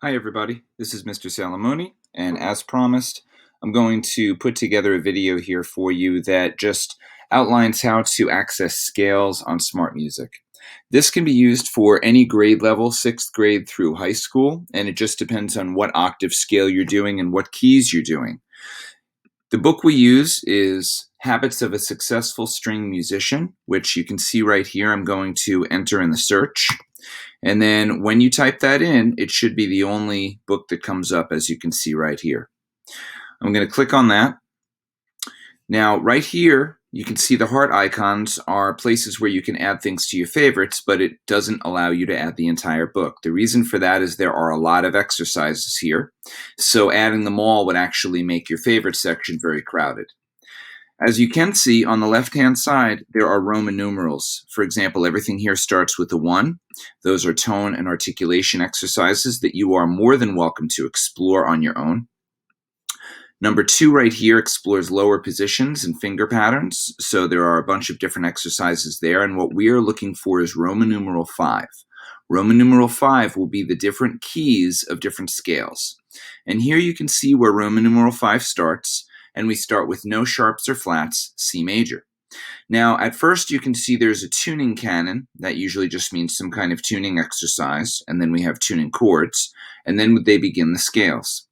Hi everybody, this is Mr. Salamoni, and as promised, I'm going to put together a video here for you that just outlines how to access scales on SMARTMUSIC. This can be used for any grade level, 6th grade through high school, and it just depends on what octave scale you're doing and what keys you're doing. The book we use is Habits of a Successful String Musician, which you can see right here. I'm going to enter in the search. And then when you type that in, it should be the only book that comes up, as you can see right here. I'm going to click on that. Now, right here, you can see the heart icons are places where you can add things to your favorites, but it doesn't allow you to add the entire book. The reason for that is there are a lot of exercises here, so adding them all would actually make your favorite section very crowded. As you can see on the left-hand side, there are Roman numerals. For example, everything here starts with a 1. Those are tone and articulation exercises that you are more than welcome to explore on your own. Number 2 right here explores lower positions and finger patterns. So there are a bunch of different exercises there. And what we are looking for is Roman numeral 5. Roman numeral 5 will be the different keys of different scales. And here you can see where Roman numeral 5 starts. And we start with no sharps or flats, C major. Now, at first you can see there's a tuning canon. That usually just means some kind of tuning exercise, and then we have tuning chords, and then they begin the scales.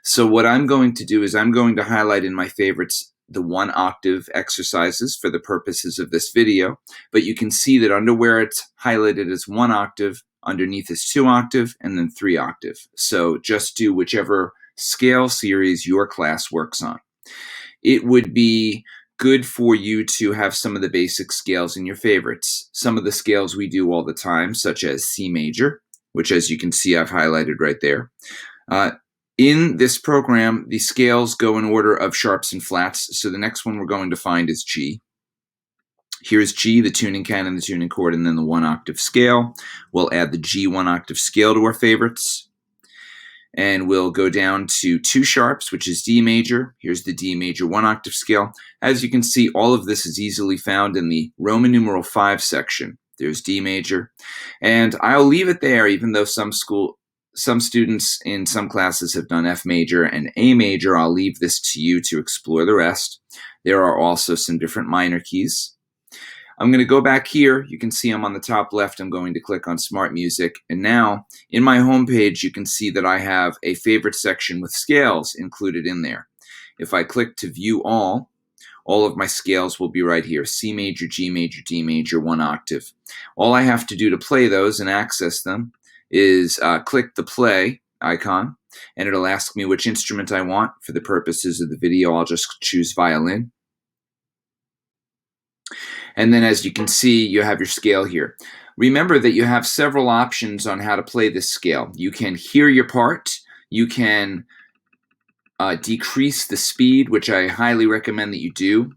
So what I'm going to do is I'm going to highlight in my favorites the 1 octave exercises for the purposes of this video, but you can see that under where it's highlighted as 1 octave, underneath is 2 octave, and then 3 octave. So just do whichever scale series your class works on. It would be good for you to have some of the basic scales in your favorites. Some of the scales we do all the time, such as C major, which as you can see I've highlighted right there. In this program, the scales go in order of sharps and flats, so the next one we're going to find is G. Here's G, the tuning canon, the tuning chord, and then the 1 octave scale. We'll add the G 1 octave scale to our favorites. And we'll go down to 2 sharps, which is D major. Here's the D major 1 octave scale. As you can see, all of this is easily found in the Roman numeral 5 section. There's D major. And I'll leave it there, even though some students in some classes have done F major and A major. I'll leave this to you to explore the rest. There are also some different minor keys. I'm going to go back here. You can see I'm on the top left. I'm going to click on SMARTMUSIC. And now in my home page, you can see that I have a favorite section with scales included in there. If I click to view all of my scales will be right here. C major, G major, D major, 1 octave. All I have to do to play those and access them is click the play icon, and it'll ask me which instrument I want. For the purposes of the video, I'll just choose violin. And then as you can see, you have your scale here. Remember that you have several options on how to play this scale. You can hear your part. You can decrease the speed, which I highly recommend that you do.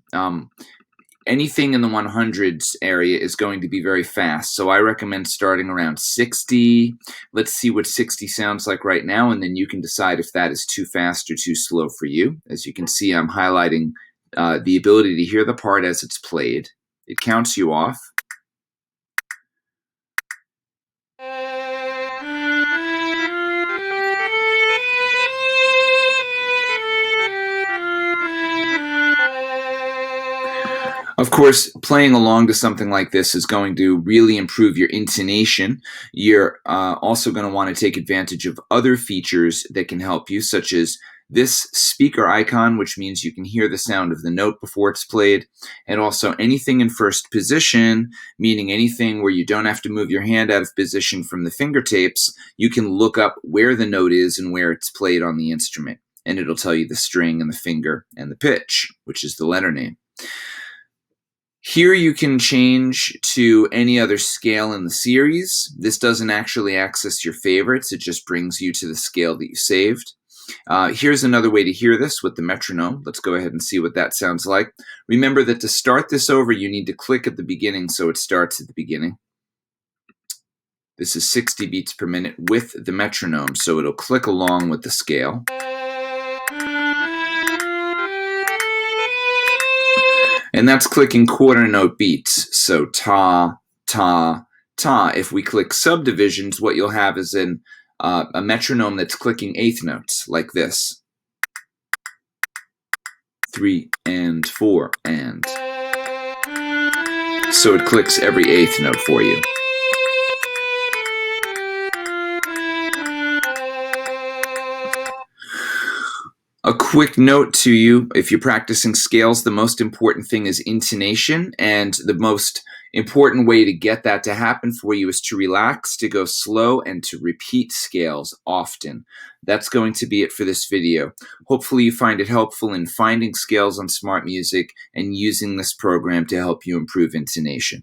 Anything in the 100s area is going to be very fast, so I recommend starting around 60. Let's see what 60 sounds like right now, and then you can decide if that is too fast or too slow for you. As you can see, I'm highlighting the ability to hear the part as it's played. It counts you off. Of course, playing along to something like this is going to really improve your intonation. You're also going to want to take advantage of other features that can help you, such as this speaker icon, which means you can hear the sound of the note before it's played, and also anything in first position, meaning anything where you don't have to move your hand out of position from the fingertips. You can look up where the note is and where it's played on the instrument, and it'll tell you the string and the finger and the pitch, which is the letter name. Here you can change to any other scale in the series. This doesn't actually access your favorites. It just brings you to the scale that you saved. Here's another way to hear this with the metronome. Let's go ahead and see what that sounds like. Remember that to start this over, you need to click at the beginning so it starts at the beginning. This is 60 beats per minute with the metronome, so it'll click along with the scale. And that's clicking quarter note beats. So ta, ta, ta. If we click subdivisions, what you'll have is a metronome that's clicking eighth notes like this. 3 and 4 and. So it clicks every eighth note for you. A quick note to you, if you're practicing scales, the most important thing is intonation, and the most important way to get that to happen for you is to relax, to go slow, and to repeat scales often. That's going to be it for this video. Hopefully you find it helpful in finding scales on SmartMusic and using this program to help you improve intonation.